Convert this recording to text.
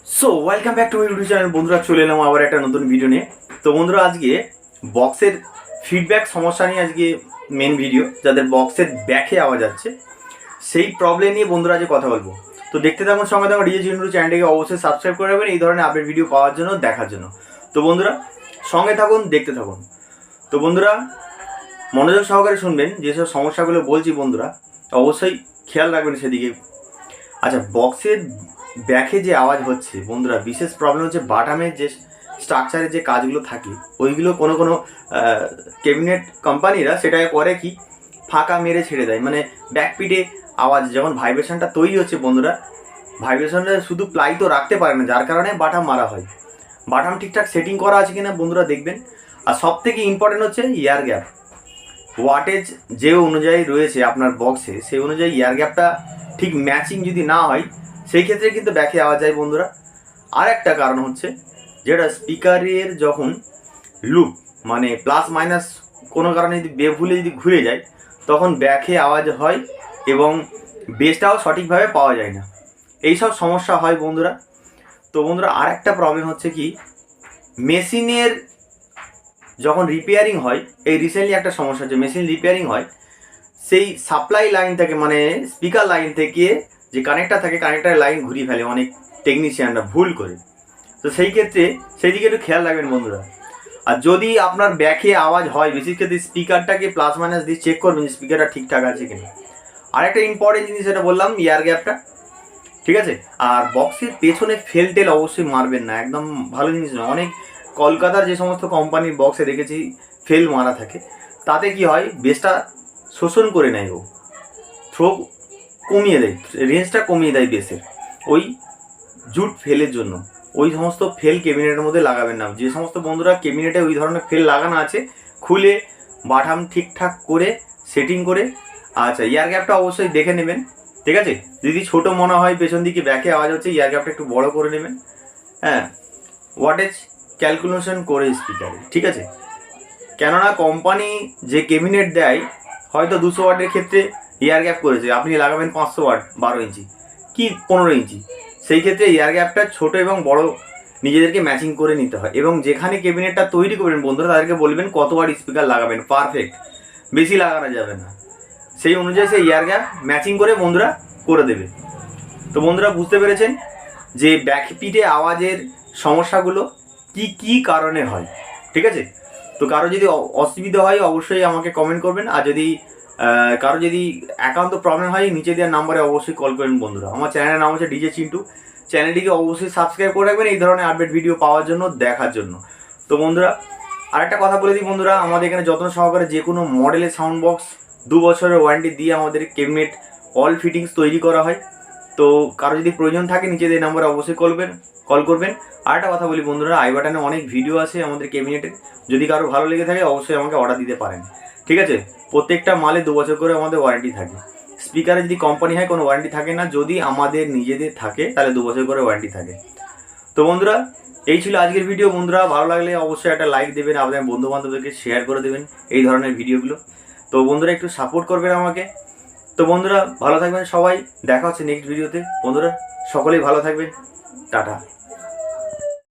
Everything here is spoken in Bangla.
So welcome back to my YouTube channel. বন্ধুরা চলে এলাম আবার একটা নতুন ভিডিও নিয়ে। তো বন্ধুরা আজকে বক্সের ফিডব্যাক সমস্যা নিয়ে আজকে মেন ভিডিও। যাদের বক্সের ব্যাকে আওয়াজ যাচ্ছে সেই প্রবলেম নিয়ে বন্ধুরা আজকে কথা বলবো। তো দেখতে থাকুন, সঙ্গে থাকুন ডিজে চিন্টু চ্যানেলটিকে অবশ্যই সাবস্ক্রাইব করে রাখবেন এই ধরনের আপডেট ভিডিও পাওয়ার জন্য, দেখার জন্য। তো বন্ধুরা সঙ্গে থাকুন, দেখতে থাকুন। তো বন্ধুরা মনোযোগ সহকারে শুনবেন, যেসব সমস্যাগুলো বলছি বন্ধুরা অবশ্যই খেয়াল রাখবেন সেদিকে। আচ্ছা, বক্সের ব্যাকে যে আওয়াজ হচ্ছে বন্ধুরা, বিশেষ প্রবলেম হচ্ছে বাটামের যে স্ট্রাকচারের যে কাজগুলো থাকে ওইগুলো কোনো কোনো ক্যাবিনেট কোম্পানিরা সেটাকে করে কি ফাঁকা মেরে ছেড়ে দেয়, মানে ব্যাকপিটে আওয়াজ যখন ভাইব্রেশনটা তৈরি হচ্ছে বন্ধুরা, ভাইব্রেশনটা শুধু প্লাই তো রাখতে পারে না, যার কারণে বাটাম মারা হয়। বাটাম ঠিকঠাক সেটিং করা আছে কিনা বন্ধুরা দেখবেন। আর সব থেকে ইম্পর্টেন্ট হচ্ছে এয়ার গ্যাপ, ওয়াটেজ যে অনুযায়ী রয়েছে আপনার বক্সে সেই অনুযায়ী এয়ার গ্যাপটা ঠিক ম্যাচিং যদি না হয় সেই ক্ষেত্রে কিন্তু ব্যাকে আওয়াজ যায় বন্ধুরা। আর একটা কারণ হচ্ছে যেটা স্পিকারের যখন লুপ মানে প্লাস মাইনাস কোনো কারণে যদি বেভুলে যদি ঘুরে যায় তখন ব্যাকে আওয়াজ হয় এবং বেসটাও সঠিকভাবে পাওয়া যায় না, এইসব সমস্যা হয় বন্ধুরা। তো বন্ধুরা আর একটা প্রবলেম হচ্ছে কি, মেশিনের যখন রিপেয়ারিং হয়, এই রিসেন্টলি একটা সমস্যা হচ্ছে, মেশিন রিপেয়ারিং হয় সেই সাপ্লাই লাইন থেকে মানে স্পিকার লাইন থেকে যে কানেক্টার থাকে কানেক্টারের লাইন ঘুরিয়ে ফেলে অনেক টেকনিশিয়ানরা ভুল করে। তো সেই ক্ষেত্রে সেই দিকে একটু খেয়াল রাখবেন বন্ধুরা। আর যদি আপনার ব্যাকে আওয়াজ হয় বিশেষ ক্ষেত্রে স্পিকারটাকে প্লাস মাইনাস দিয়ে চেক করবেন যে স্পিকারটা ঠিকঠাক আছে কিনা। আর একটা ইম্পর্টেন্ট জিনিস যেটা বললাম এয়ার গ্যাপটা, ঠিক আছে। আর বক্সের পেছনে ফেল টেল অবশ্যই মারবেন না, একদম ভালো জিনিস নয়। অনেক কলকাতার যে সমস্ত কোম্পানির বক্সে দেখেছি ফেল মারা থাকে, তাতে কি হয় বেসটা শোষণ করে নেয়, ও থ্রো কমিয়ে দেয়, রেঞ্জটা কমিয়ে দেয় বেসের, ওই জুট ফেলের জন্য। ওই সমস্ত ফেল ক্যাবিনেটের মধ্যে লাগাবেন না। যে সমস্ত বন্ধুরা ক্যাবিনেটে ওই ধরনের ফেল লাগানো আছে খুলে বাটাম ঠিকঠাক করে সেটিং করে, আচ্ছা এয়ার গ্যাপটা অবশ্যই দেখে নেবেন, ঠিক আছে। যদি ছোটো মনে হয় পেছন দিকে ব্যাকে আওয়াজ হচ্ছে এয়ার গ্যাপটা একটু বড় করে নেবেন, হ্যাঁ, ওয়াটেজ ক্যালকুলেশন করে স্পিকারে, ঠিক আছে। কেননা কোম্পানি যে ক্যাবিনেট দেয় হয়তো 200 ওয়াটের ক্ষেত্রে এয়ার গ্যাপ করেছে, আপনি লাগাবেন 500 ওয়াট 12 ইঞ্চি কি 15 ইঞ্চি, সেই ক্ষেত্রে এয়ার গ্যাপটা ছোটো এবং বড় নিজেদেরকে ম্যাচিং করে নিতে হয়। এবং যেখানে ক্যাবিনেটটা তৈরি করবেন বন্ধুরা তাদেরকে বলবেন কত ওয়াট স্পিকার লাগাবেন, পারফেক্ট, বেশি লাগানো যাবে না, সেই অনুযায়ী সেই এয়ার গ্যাপ ম্যাচিং করে বন্ধুরা করে দেবে। তো বন্ধুরা বুঝতে পেরেছেন যে ব্যাকপিটে আওয়াজের সমস্যাগুলো কি কি কারণে হয়, ঠিক আছে। তো কারো যদি অসুবিধা হয় অবশ্যই আমাকে কমেন্ট করবেন। আর যদি কারো যদি একান্ত প্রবলেম হয় নিচে দেওয়ার নাম্বারে অবশ্যই কল করবেন বন্ধুরা। আমার চ্যানেলের নাম হচ্ছে ডিজে চিন্টু, চ্যানেলটিকে অবশ্যই সাবস্ক্রাইব করে রাখবেন এই ধরনের আপডেট ভিডিও পাওয়ার জন্য, দেখার জন্য। তো বন্ধুরা আরেকটা কথা বলে দিই বন্ধুরা, আমাদের এখানে যত্ন সহকারে যে কোনো মডেলের সাউন্ড বক্স 2 বছরের ওয়ারেন্টি দিয়ে আমাদের ক্যাবিনেট অল ফিটিংস তৈরি করা হয়। তো কারো যদি প্রয়োজন থাকে নিচে এই নাম্বারে অবশ্যই কল করবেন। আর একটা কথা বলি বন্ধুরা, আই বাটনে অনেক ভিডিও আছে আমাদের ক্যাবিনেটের, যদি কারো ভালো লেগে থাকে অবশ্যই আমাকে অর্ডার দিতে পারেন, ঠিক আছে। প্রত্যেকটা মালে 2 বছর করে আমাদের ওয়ারেন্টি থাকে। স্পিকারে যদি কোম্পানি হয় কোনো ওয়ারেন্টি থাকে না, যদি আমাদের নিজেদের থাকে তাহলে 2 বছর করে ওয়ারেন্টি থাকে। তো বন্ধুরা এই ছিল আজকের ভিডিও। বন্ধুরা ভালো লাগলে অবশ্যই একটা লাইক দেবেন, আপনাদের বন্ধু বান্ধবদেরকে শেয়ার করে দেবেন এই ধরনের ভিডিওগুলো। তো বন্ধুরা একটু সাপোর্ট করবেন আমাকে। তো বন্ধুরা ভালো থাকবেন সবাই, দেখা হচ্ছে নেক্সট ভিডিওতে। বন্ধুরা সকলেই ভালো থাকবেন, টাটা।